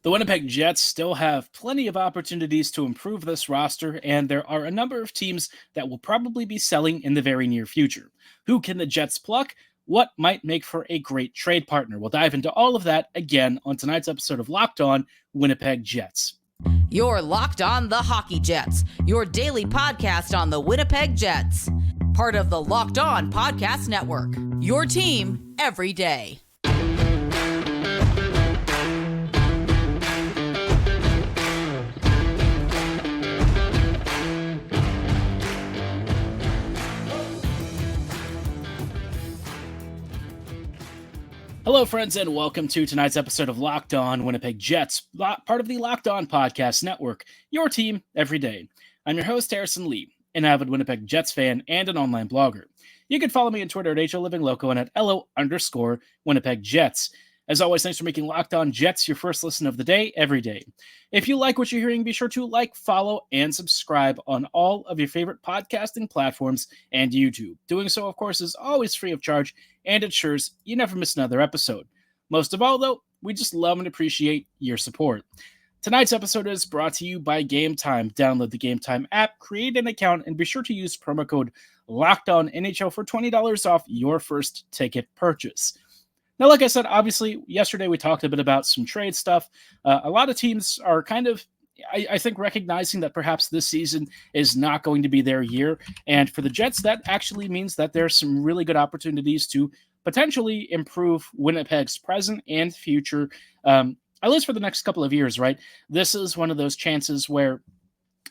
The Winnipeg Jets still have plenty of opportunities to improve this roster, and there are a number of teams that will probably be selling in the very near future. Who can the Jets pluck? What might make for a great trade partner? We'll dive into all of that again on tonight's episode of Locked On Winnipeg Jets. You're Locked On the Hockey Jets, your daily podcast on the Winnipeg Jets. Part of the Locked On Podcast Network, your team every day. Hello, friends, and welcome to tonight's episode of Locked On Winnipeg Jets, part of the Locked On Podcast Network, your team every day. I'm your host, Harrison Lee, an avid Winnipeg Jets fan and an online blogger. You can follow me on Twitter at HOLivingLoco and at LO_Winnipeg Jets. As always, thanks for making Locked On Jets your first listen of the day every day. If you like what you're hearing, be sure to like, follow, and subscribe on all of your favorite podcasting platforms and YouTube. Doing so, of course, is always free of charge and ensures you never miss another episode. Most of all, though, we just love and appreciate your support. Tonight's episode is brought to you by GameTime. Download the GameTime app, create an account, and be sure to use promo code LOCKEDONNHL for $20 off your first ticket purchase. Now, like I said, obviously, yesterday we talked a bit about some trade stuff. A lot of teams are kind of, I think, recognizing that perhaps this season is not going to be their year. And for the Jets, that actually means that there's some really good opportunities to potentially improve Winnipeg's present and future, at least for the next couple of years, right? This is one of those chances where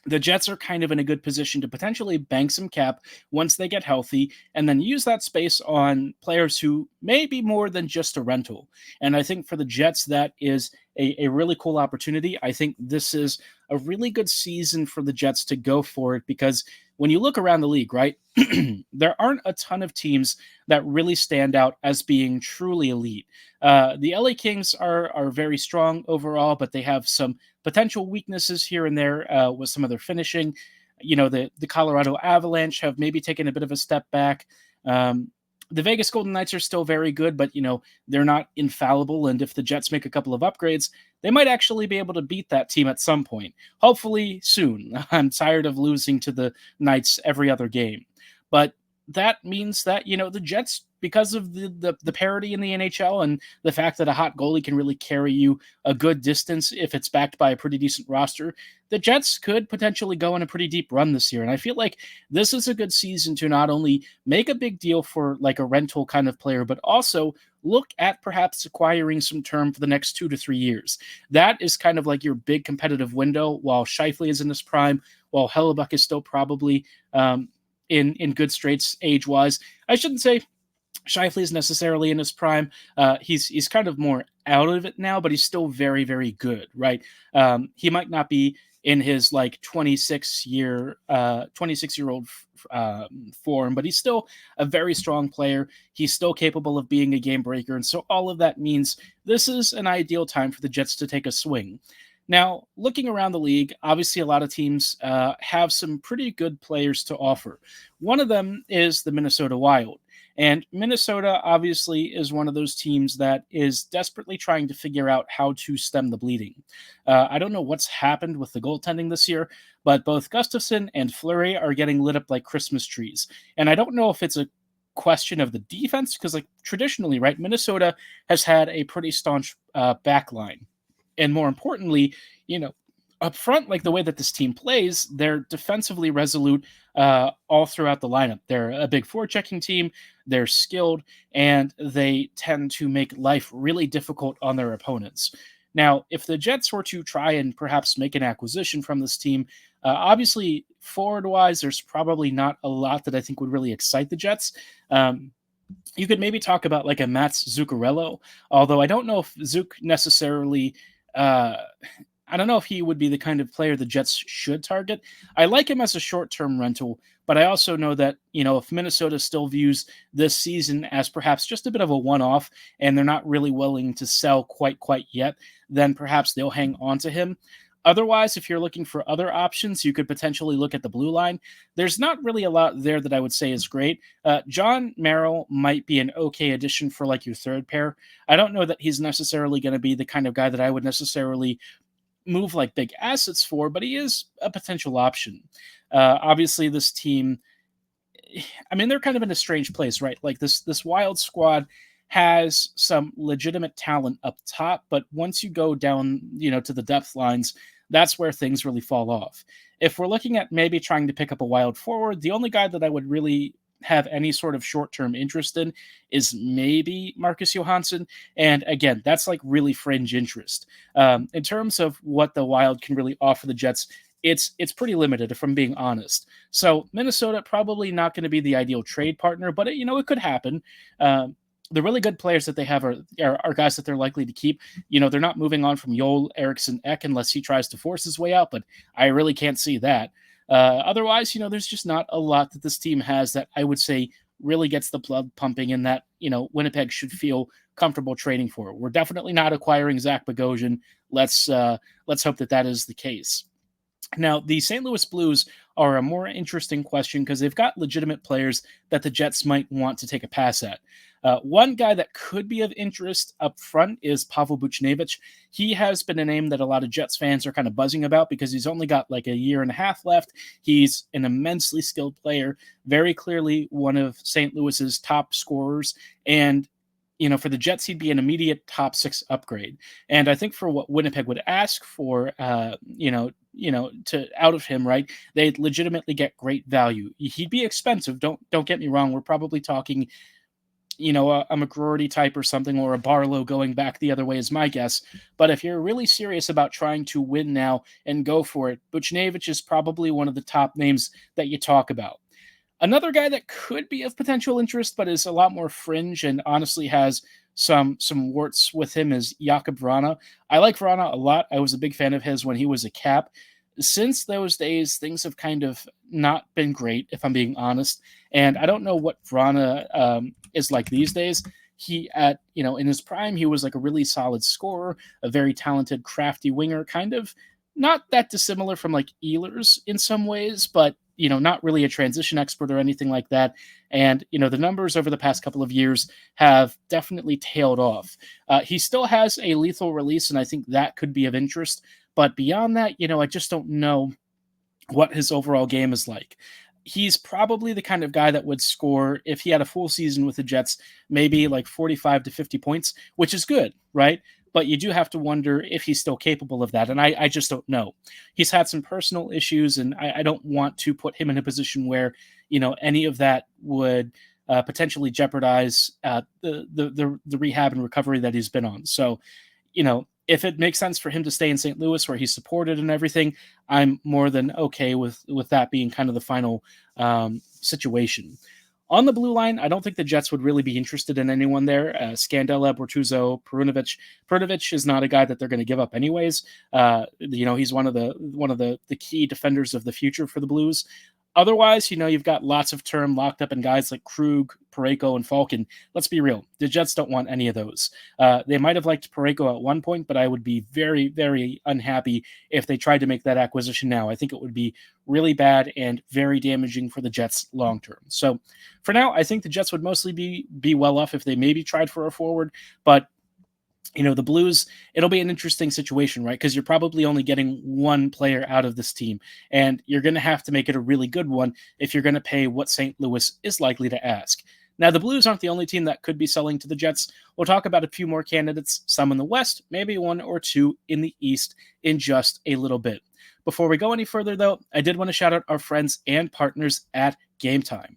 the Jets are kind of in a good position to potentially bank some cap once they get healthy and then use that space on players who may be more than just a rental. And I think for the Jets, that is a really cool opportunity. I think this is a really good season for the Jets to go for it because when you look around the league, right, there aren't a ton of teams that really stand out as being truly elite. The LA Kings are very strong overall, but they have some potential weaknesses here and there with some of their finishing. You know, the Colorado Avalanche have maybe taken a bit of a step back. The Vegas Golden Knights are still very good, but, you know, they're not infallible. And if the Jets make a couple of upgrades, they might actually be able to beat that team at some point. Hopefully soon. I'm tired of losing to the Knights every other game. But that means that, you know, the Jets, because of the parity in the NHL and the fact that a hot goalie can really carry you a good distance if it's backed by a pretty decent roster, the Jets could potentially go on a pretty deep run this year. And I feel like this is a good season to not only make a big deal for like a rental kind of player, but also look at perhaps acquiring some term for the next 2 to 3 years. That is kind of like your big competitive window while Scheifele is in his prime, while Hellebuyck is still probably in good straits age-wise. I shouldn't say Scheifele is necessarily in his prime. He's kind of more out of it now, but he's still very, very good, right? He might not be in his like 26-year-old form, but he's still a very strong player. He's still capable of being a game breaker, and so all of that means this is an ideal time for the Jets to take a swing. Now, looking around the league, obviously a lot of teams have some pretty good players to offer. One of them is the Minnesota Wild. And Minnesota obviously is one of those teams that is desperately trying to figure out how to stem the bleeding. I don't know what's happened with the goaltending this year, but both Gustafsson and Fleury are getting lit up like Christmas trees. And I don't know if it's a question of the defense, because like traditionally, right, Minnesota has had a pretty staunch back line. And more importantly, you know, up front, like the way that this team plays, they're defensively resolute all throughout the lineup. They're a big forechecking team. They're skilled, and they tend to make life really difficult on their opponents. Now, if the Jets were to try and perhaps make an acquisition from this team, obviously forward-wise, there's probably not a lot that I think would really excite the Jets. You could maybe talk about like a Mats Zuccarello, although I don't know if Zook necessarily I don't know if he would be the kind of player the Jets should target. I like him as a short-term rental, but I also know that, you know, if Minnesota still views this season as perhaps just a bit of a one-off and they're not really willing to sell quite yet, then perhaps they'll hang on to him. Otherwise, if you're looking for other options, you could potentially look at the blue line. There's not really a lot there that I would say is great. John Merrill might be an okay addition for like your third pair. I don't know that he's necessarily going to be the kind of guy that I would necessarily move like big assets for, but he is a potential option. Obviously, this team, I mean, they're kind of in a strange place, right? Like this Wild squad has some legitimate talent up top, but once you go down, to the depth lines, that's where things really fall off. If we're looking at maybe trying to pick up a Wild forward, the only guy that I would really have any sort of short-term interest in is maybe Marcus Johansson. And again, that's like really fringe interest. In terms of what the Wild can really offer the Jets, it's pretty limited, if I'm being honest. So Minnesota probably not going to be the ideal trade partner, but it could happen. The really good players that they have are guys that they're likely to keep. They're not moving on from Joel Eriksson Ek unless he tries to force his way out, but I really can't see that. Otherwise, there's just not a lot that this team has that I would say really gets the blood pumping and that, Winnipeg should feel comfortable trading for. We're definitely not acquiring Zach Bogosian. Let's hope that is the case. Now, the St. Louis Blues are a more interesting question because they've got legitimate players that the Jets might want to take a pass at. One guy that could be of interest up front is Pavel Buchnevich. He has been a name that a lot of Jets fans are kind of buzzing about because he's only got like a year and a half left. He's an immensely skilled player, very clearly one of St. Louis's top scorers, and for the Jets, he'd be an immediate top 6 upgrade. And I think for what Winnipeg would ask for, to out of him, right, they'd legitimately get great value. He'd be expensive. Don't get me wrong. We're probably talking, a McGroarty type or something, or a Barlow going back the other way is my guess. But if you're really serious about trying to win now and go for it, Buchnevich is probably one of the top names that you talk about. Another guy that could be of potential interest, but is a lot more fringe and honestly has some warts with him, is Jakub Vrana. I like Vrana a lot. I was a big fan of his when he was a Cap. Since those days, things have kind of not been great, if I'm being honest. And I don't know what Vrana is like these days. He in his prime, he was like a really solid scorer, a very talented, crafty winger, kind of not that dissimilar from like Ehlers in some ways, but not really a transition expert or anything like that. And, the numbers over the past couple of years have definitely tailed off. He still has a lethal release, and I think that could be of interest. But beyond that, I just don't know what his overall game is like. He's probably the kind of guy that would score, if he had a full season with the Jets, maybe like 45 to 50 points, which is good, right? But you do have to wonder if he's still capable of that. And I just don't know. He's had some personal issues, and I don't want to put him in a position where, any of that would potentially jeopardize the rehab and recovery that he's been on. So, if it makes sense for him to stay in St. Louis where he's supported and everything, I'm more than okay with that being kind of the final situation. On the blue line, I don't think the Jets would really be interested in anyone there. Scandella, Bortuzzo, Perunovic. Perunovic is not a guy that they're going to give up anyways. He's one of the key defenders of the future for the Blues. Otherwise, you've got lots of term locked up in guys like Krug, Parayko, and Falcon. Let's be real. The Jets don't want any of those. They might have liked Parayko at one point, but I would be very, very unhappy if they tried to make that acquisition now. I think it would be really bad and very damaging for the Jets long term. So for now, I think the Jets would mostly be well off if they maybe tried for a forward, but the Blues, it'll be an interesting situation, right? Because you're probably only getting one player out of this team, and you're going to have to make it a really good one if you're going to pay what St. Louis is likely to ask. Now, the Blues aren't the only team that could be selling to the Jets. We'll talk about a few more candidates, some in the West, maybe one or two in the East in just a little bit. Before we go any further, though, I did want to shout out our friends and partners at GameTime.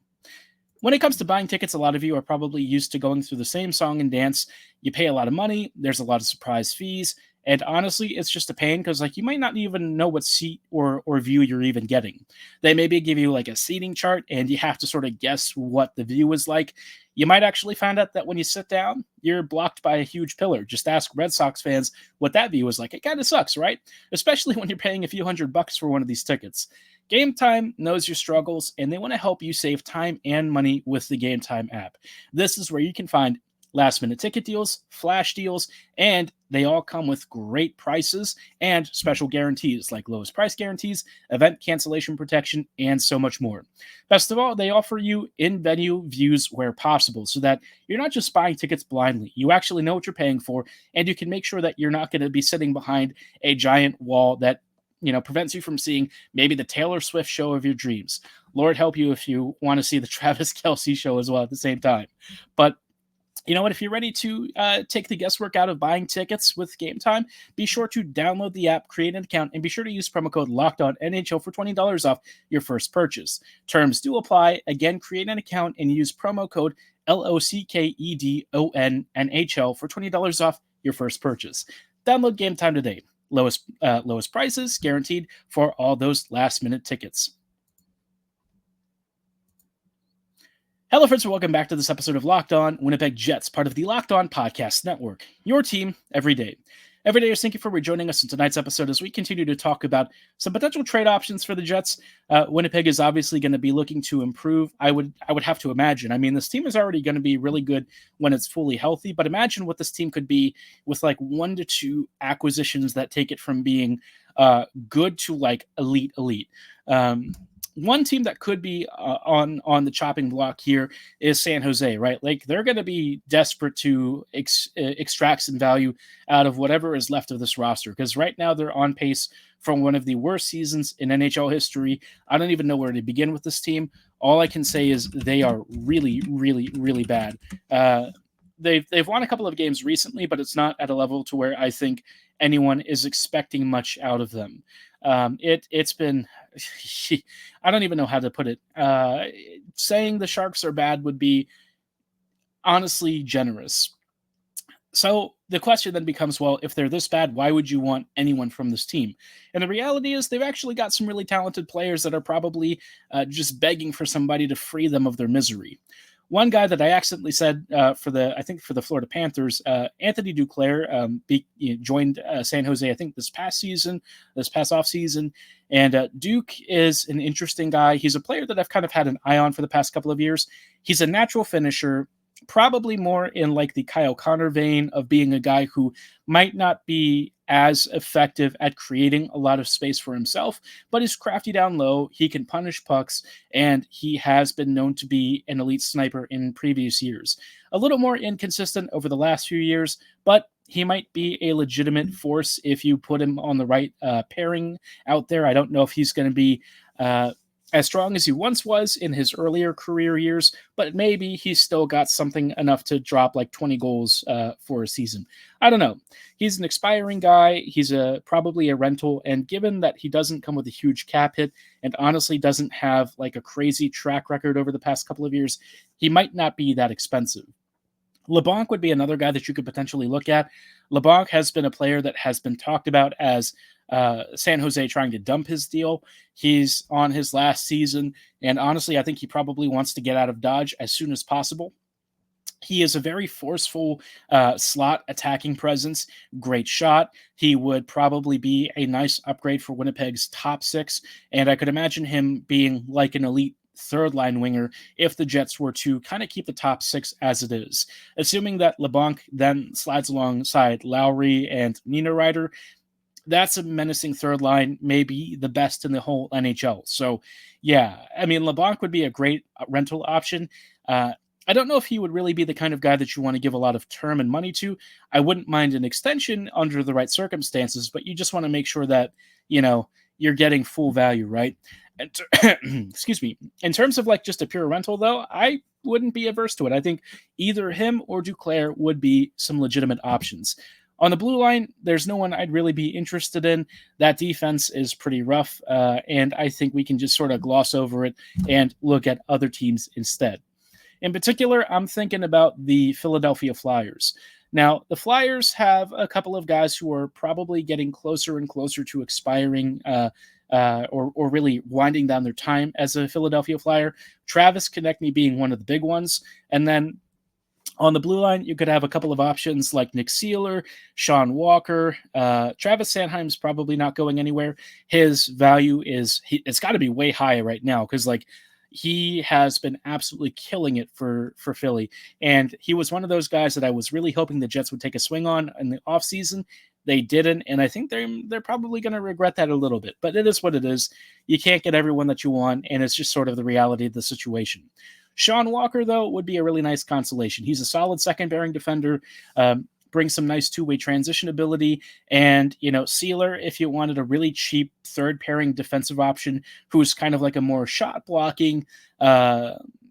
When it comes to buying tickets, a lot of you are probably used to going through the same song and dance. You pay a lot of money, there's a lot of surprise fees, and honestly, it's just a pain because you might not even know what seat or view you're even getting. They maybe give you a seating chart, and you have to sort of guess what the view is like. You might actually find out that when you sit down, you're blocked by a huge pillar. Just ask Red Sox fans what that view is like. It kind of sucks, right? Especially when you're paying a few $100 for one of these tickets. GameTime knows your struggles, and they want to help you save time and money with the GameTime app. This is where you can find last-minute ticket deals, flash deals, and they all come with great prices and special guarantees like lowest price guarantees, event cancellation protection, and so much more. Best of all, they offer you in-venue views where possible so that you're not just buying tickets blindly. You actually know what you're paying for, and you can make sure that you're not going to be sitting behind a giant wall that prevents you from seeing maybe the Taylor Swift show of your dreams. Lord help you if you want to see the Travis Kelce show as well at the same time. But you know what? If you're ready to take the guesswork out of buying tickets with GameTime, be sure to download the app, create an account, and be sure to use promo code LOCKEDONNHL for $20 off your first purchase. Terms do apply. Again, create an account and use promo code LOCKEDONNHL for $20 off your first purchase. Download GameTime today. Lowest prices guaranteed for all those last-minute tickets. Hello, friends, and welcome back to this episode of Locked On Winnipeg Jets, part of the Locked On Podcast Network, your team every day. Every day, thank you for rejoining us in tonight's episode as we continue to talk about some potential trade options for the Jets. Winnipeg is obviously going to be looking to improve. I would have to imagine. I mean, this team is already going to be really good when it's fully healthy, but imagine what this team could be with like 1 to 2 acquisitions that take it from being good to like elite. One team that could be on the chopping block here is San Jose, right? Like they're going to be desperate to extract some value out of whatever is left of this roster because right now they're on pace for one of the worst seasons in NHL history. I don't even know where to begin with this team. All I can say is they are really, really, really bad. They've won a couple of games recently, but it's not at a level to where I think anyone is expecting much out of them. It's been, I don't even know how to put it. Saying the Sharks are bad would be honestly generous. So the question then becomes, well, if they're this bad, why would you want anyone from this team? And the reality is they've actually got some really talented players that are probably just begging for somebody to free them of their misery. One guy that I accidentally said for the Florida Panthers, Anthony Duclair, joined San Jose, I think this past offseason. And Duke is an interesting guy. He's a player that I've kind of had an eye on for the past couple of years. He's a natural finisher, probably more in like the Kyle Connor vein of being a guy who might not be as effective at creating a lot of space for himself, but is crafty down low. He can punish pucks, and he has been known to be an elite sniper in previous years. A little more inconsistent over the last few years, but he might be a legitimate force if you put him on the right pairing out there. I don't know if he's going to be as strong as he once was in his earlier career years, but maybe he's still got something enough to drop like 20 goals for a season. I don't know. He's an expiring guy. He's probably a rental, and given that he doesn't come with a huge cap hit and honestly doesn't have like a crazy track record over the past couple of years, he might not be that expensive. LeBlanc would be another guy that you could potentially look at. LeBlanc has been a player that has been talked about as San Jose trying to dump his deal. He's on his last season, and honestly, I think he probably wants to get out of Dodge as soon as possible. He is a very forceful slot attacking presence, great shot. He would probably be a nice upgrade for Winnipeg's top six, and I could imagine him being like an elite third line winger if the Jets were to kind of keep the top six as it is. Assuming that LeBlanc then slides alongside Lowry and Niederreiter, that's a menacing third line, maybe the best in the whole NHL. So, yeah, I mean, LeBlanc would be a great rental option. I don't know if he would really be the kind of guy that you want to give a lot of term and money to. I wouldn't mind an extension under the right circumstances, but you just want to make sure that, you're getting full value, right? And excuse me. In terms of like just a pure rental, though, I wouldn't be averse to it. I think either him or Duclair would be some legitimate options. On the blue line, there's no one I'd really be interested in. That defense is pretty rough, and I think we can just sort of gloss over it and look at other teams instead. In particular, I'm thinking about the Philadelphia Flyers. Now, the Flyers have a couple of guys who are probably getting closer and closer to expiring or really winding down their time as a Philadelphia Flyer. Travis Konecny being one of the big ones. And then on the blue line, you could have a couple of options like Nick Seeler, Sean Walker. Travis Sanheim's probably not going anywhere. His value it's got to be way high right now because, he has been absolutely killing it for Philly. And he was one of those guys that I was really hoping the Jets would take a swing on in the offseason. They didn't, and I think they're probably going to regret that a little bit. But it is what it is. You can't get everyone that you want, and it's just sort of the reality of the situation. Sean Walker, though, would be a really nice consolation. He's a solid second-pairing defender, brings some nice two-way transition ability, and, Seeler, if you wanted a really cheap third-pairing defensive option who's kind of like a more shot-blocking,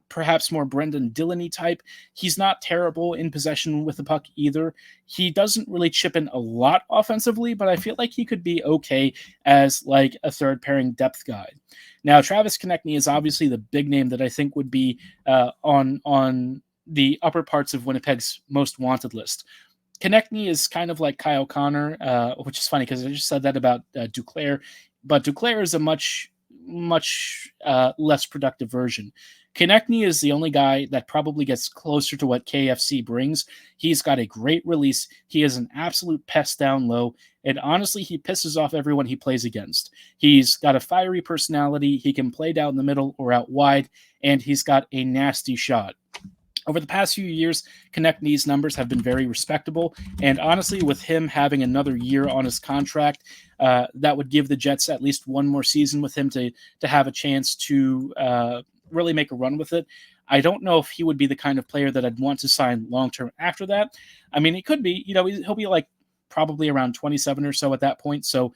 perhaps more Brendan Dillon-y type. He's not terrible in possession with the puck either. He doesn't really chip in a lot offensively, but I feel like he could be okay as like a third pairing depth guy. Now, Travis Konecny is obviously the big name that I think would be on the upper parts of Winnipeg's most wanted list. Konecny is kind of like Kyle Connor, which is funny because I just said that about Duclair, but Duclair is a much less productive version. Konecny is the only guy that probably gets closer to what KFC brings. He's got a great release. He is an absolute pest down low, and honestly, he pisses off everyone he plays against. He's got a fiery personality. He can play down the middle or out wide, and he's got a nasty shot. Over the past few years, Konecny's numbers have been very respectable, and honestly, with him having another year on his contract, that would give the Jets at least one more season with him to have a chance to really make a run with it. I don't know if he would be the kind of player that I'd want to sign long-term after that. I mean, it could be, he'll be like probably around 27 or so at that point. So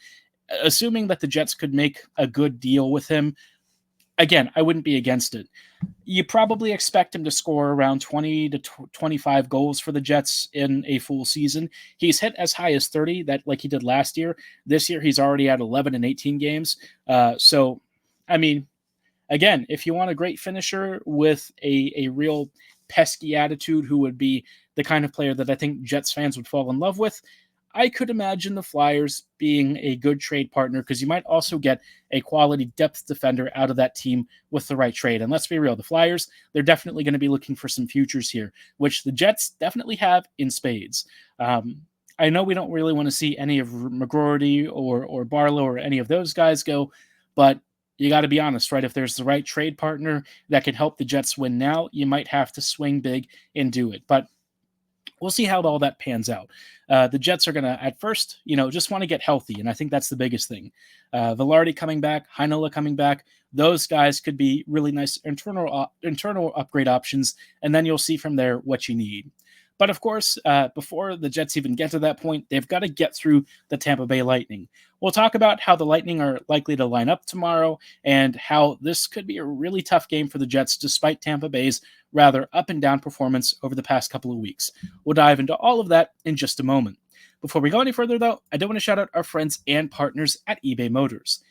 assuming that the Jets could make a good deal with him, again, I wouldn't be against it. You probably expect him to score around 20 to 25 goals for the Jets in a full season. He's hit as high as 30, that like he did last year. This year, he's already at 11 and 18 games. So, I mean, again, if you want a great finisher with a real pesky attitude who would be the kind of player that I think Jets fans would fall in love with, I could imagine the Flyers being a good trade partner because you might also get a quality depth defender out of that team with the right trade. And let's be real, the Flyers, they're definitely going to be looking for some futures here, which the Jets definitely have in spades. I know we don't really want to see any of McGroarty or Barlow or any of those guys go, but you got to be honest, right? If there's the right trade partner that can help the Jets win now, you might have to swing big and do it. But we'll see how all that pans out. The Jets are going to, at first, just want to get healthy, and I think that's the biggest thing. Velarde coming back, Heinola coming back, those guys could be really nice internal upgrade options, and then you'll see from there what you need. But of course, before the Jets even get to that point, they've got to get through the Tampa Bay Lightning. We'll talk about how the Lightning are likely to line up tomorrow and how this could be a really tough game for the Jets despite Tampa Bay's rather up and down performance over the past couple of weeks. We'll dive into all of that in just a moment. Before we go any further, though, I do want to shout out our friends and partners at eBay Motors.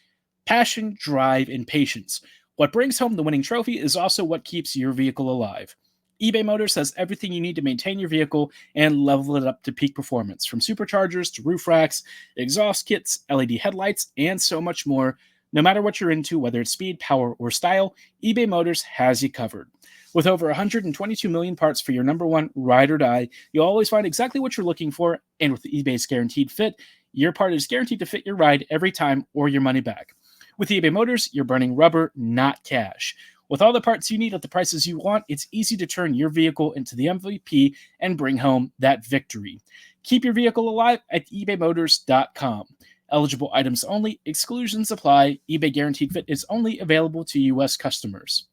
Passion, drive, and patience. What brings home the winning trophy is also what keeps your vehicle alive. eBay Motors has everything you need to maintain your vehicle and level it up to peak performance, from superchargers to roof racks, exhaust kits, LED headlights, and so much more. No matter what you're into, whether it's speed, power, or style, eBay Motors has you covered. With over 122 million parts for your number one ride or die, you'll always find exactly what you're looking for, and with eBay's Guaranteed Fit, your part is guaranteed to fit your ride every time or your money back. With eBay Motors, you're burning rubber, not cash. With all the parts you need at the prices you want, it's easy to turn your vehicle into the MVP and bring home that victory. Keep your vehicle alive at ebaymotors.com. Eligible items only, exclusions apply. eBay Guaranteed Fit is only available to U.S. customers.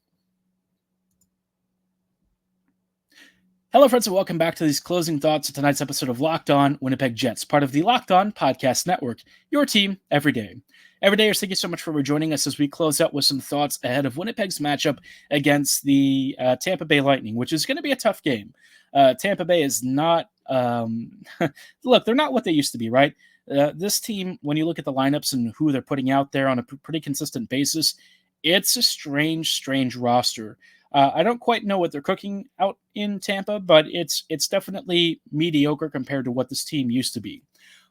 Hello, friends, and welcome back to these closing thoughts of tonight's episode of Locked On Winnipeg Jets, part of the Locked On Podcast Network, your team every day. Every day, thank you so much for joining us as we close out with some thoughts ahead of Winnipeg's matchup against the Tampa Bay Lightning, which is going to be a tough game. Tampa Bay is not, look, they're not what they used to be, right? This team, when you look at the lineups and who they're putting out there on a pretty consistent basis, it's a strange roster. I don't quite know what they're cooking out in Tampa, but it's definitely mediocre compared to what this team used to be.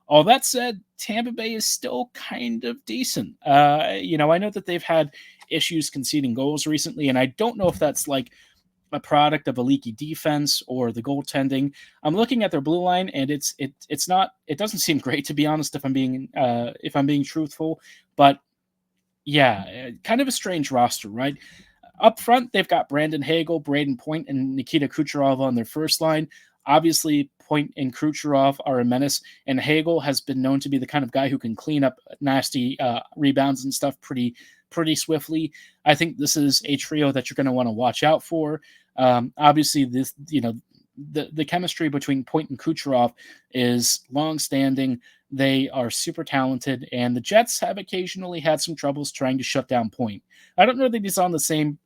All that said, Tampa Bay is still kind of decent. I know that they've had issues conceding goals recently, and I don't know if that's like a product of a leaky defense or the goaltending. I'm looking at their blue line, and it's not. It doesn't seem great, to be honest, if I'm being truthful. But yeah, kind of a strange roster, right? Up front, they've got Brandon Hagel, Braden Point, and Nikita Kucherov on their first line. Obviously, Point and Kucherov are a menace, and Hagel has been known to be the kind of guy who can clean up nasty rebounds and stuff pretty swiftly. I think this is a trio that you're going to want to watch out for. Obviously, this the chemistry between Point and Kucherov is long-standing. They are super talented, and the Jets have occasionally had some troubles trying to shut down Point. I don't know that he's on the same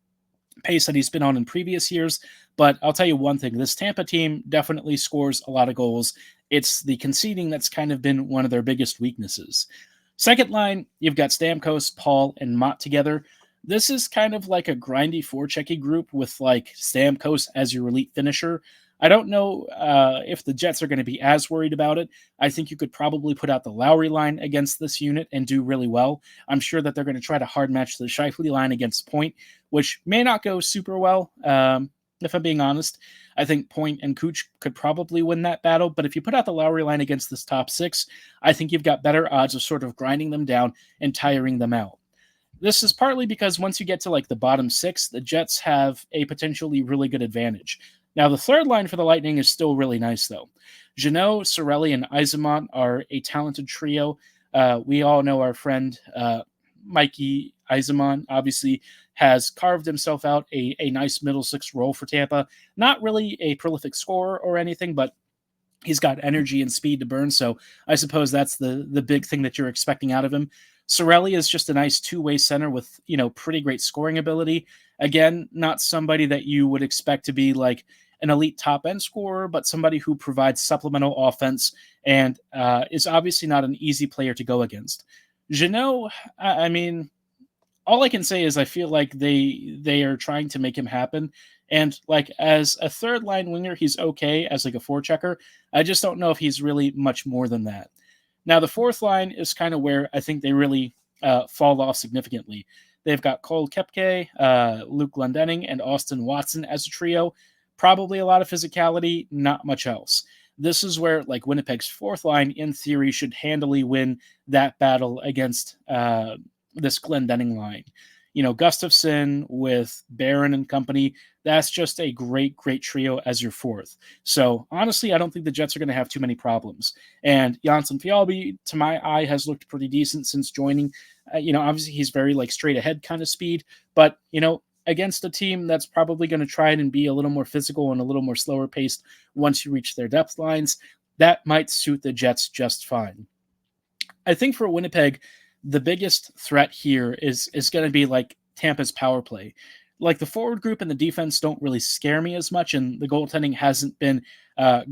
pace that he's been on in previous years, but I'll tell you one thing. This Tampa team definitely scores a lot of goals. It's the conceding that's kind of been one of their biggest weaknesses. Second line, you've got Stamkos, Paul, and Mott together. This is kind of like a grindy forechecky group with like Stamkos as your elite finisher. I don't know if the Jets are going to be as worried about it. I think you could probably put out the Lowry line against this unit and do really well. I'm sure that they're going to try to hard match the Scheifele line against Point, which may not go super well, if I'm being honest. I think Point and Cooch could probably win that battle, but if you put out the Lowry line against this top six, I think you've got better odds of sort of grinding them down and tiring them out. This is partly because once you get to like the bottom six, the Jets have a potentially really good advantage. Now, the third line for the Lightning is still really nice, though. Jeannot, Cirelli, and Yzerman are a talented trio. We all know our friend Mikey Yzerman obviously has carved himself out a nice middle six role for Tampa. Not really a prolific scorer or anything, but he's got energy and speed to burn, so I suppose that's the big thing that you're expecting out of him. Cirelli is just a nice two-way center with, pretty great scoring ability. Again, not somebody that you would expect to be like an elite top-end scorer, but somebody who provides supplemental offense and is obviously not an easy player to go against. Jeannot, I mean, all I can say is I feel like they are trying to make him happen. And like as a third-line winger, he's okay as like a forechecker. I just don't know if he's really much more than that. Now, the fourth line is kind of where I think they really fall off significantly. They've got Cole Koepke, Luke Glendening, and Austin Watson as a trio. Probably a lot of physicality, not much else. This is where, like, Winnipeg's fourth line, in theory, should handily win that battle against this Glendening line. Gustafsson with Barron and company, that's just a great, great trio as your fourth. So, honestly, I don't think the Jets are going to have too many problems. And Janssen Fjallby, to my eye, has looked pretty decent since joining. Obviously, he's very, like, straight-ahead kind of speed. But, against a team that's probably going to try and be a little more physical and a little more slower paced once you reach their depth lines, that might suit the Jets just fine. I think for Winnipeg, the biggest threat here is going to be like Tampa's power play. Like the forward group and the defense don't really scare me as much, and the goaltending hasn't been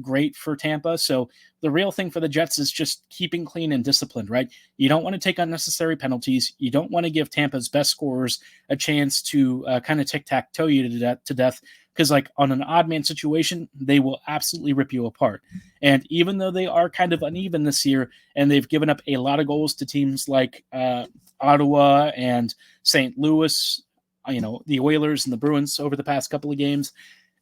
great for Tampa. So the real thing for the Jets is just keeping clean and disciplined, right? You don't want to take unnecessary penalties. You don't want to give Tampa's best scorers a chance to kind of tic-tac-toe you to death, because like on an odd man situation, they will absolutely rip you apart. And even though they are kind of uneven this year, and they've given up a lot of goals to teams like Ottawa and St. Louis, the Oilers and the Bruins over the past couple of games,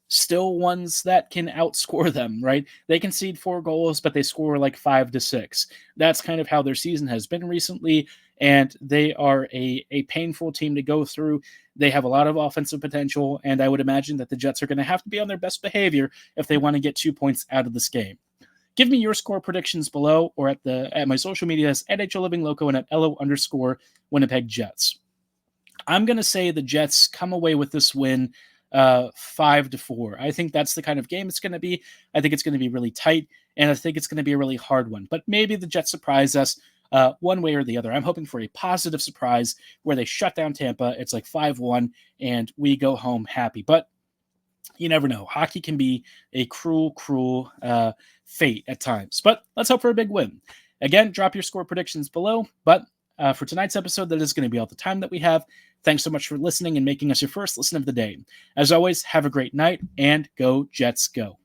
still ones that can outscore them, right? They concede 4 goals, but they score like 5 to 6. That's kind of how their season has been recently, and they are a painful team to go through. They have a lot of offensive potential, and I would imagine that the Jets are going to have to be on their best behavior if they want to get 2 points out of this game. Give me your score predictions below or at my social medias at HLLivingLoco and at LO_Winnipeg Jets. I'm going to say the Jets come away with this win 5-4. I think that's the kind of game it's going to be. I think it's going to be really tight, and I think it's going to be a really hard one. But maybe the Jets surprise us one way or the other. I'm hoping for a positive surprise where they shut down Tampa. It's like 5-1, and we go home happy. But you never know. Hockey can be a cruel, cruel fate at times. But let's hope for a big win. Again, drop your score predictions below. But for tonight's episode, that is going to be all the time that we have. Thanks so much for listening and making us your first listen of the day. As always, have a great night, and go Jets go.